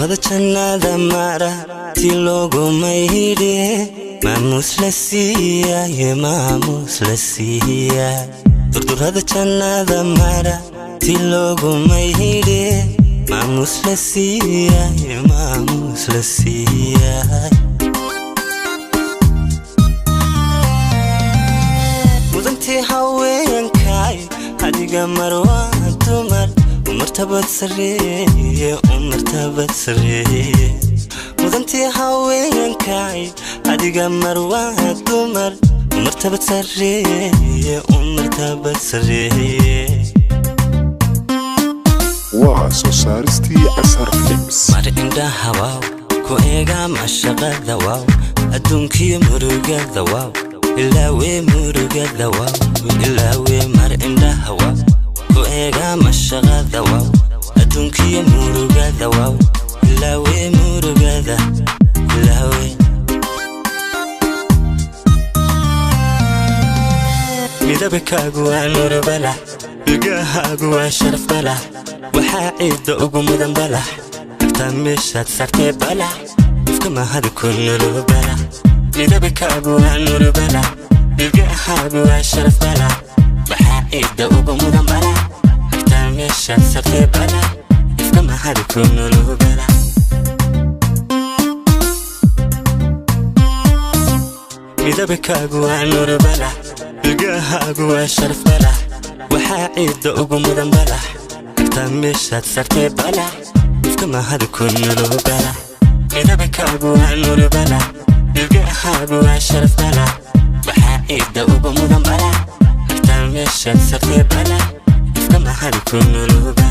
هذا جنة مرة تلوجو ميري ماموس لسيا يا ماموس لسيا دور هذا جنة مرة تلوجو ميري ماموس لسيا يا ماموس لسيا مدنتي هوين كاي هديقة مروة تمر ومرتبة سرية ومرتبة سرية مدنتي هوين كاي هديقة مروة تمر ومرتبة سرية ومرتبة سرية واسو سارستي أسر فليمس مار عندها واو كويغا معشقة ذواو أدونكي مروقة ذواو إلاوي مروقة ذواو إلاوي مار عندها واو كويغا معشقة ذواو أدونكي مروقة ذواو إلاوي مروقة ذا إلاوي midabkaagu waa nuur balax ilgahaagu waa sharaf balax waxaa ciidda ugu mudan balax agtaa meeshaad sartee balax ifka mahadi ku nolol balax midabkaagu waa nuur balax ilgahaagu waa sharaf balax waxaa ciidda ugu mudan balax agtaa meeshaad sartee balax ifka mahadi ku nolol balax midabkaagu waa nuur balax ilgahaagu waa sharaf balax waxaa ciidda ugu mudan balax agtaa meeshaad sartee balax ifka mahadi ku nolol balax midabkaagu waa nuur balax ilgahaagu waa sharaf balax waxaa ciidda ugu mudan balax agtaa meeshaad sartee balax ifka mahadi ku nolol balax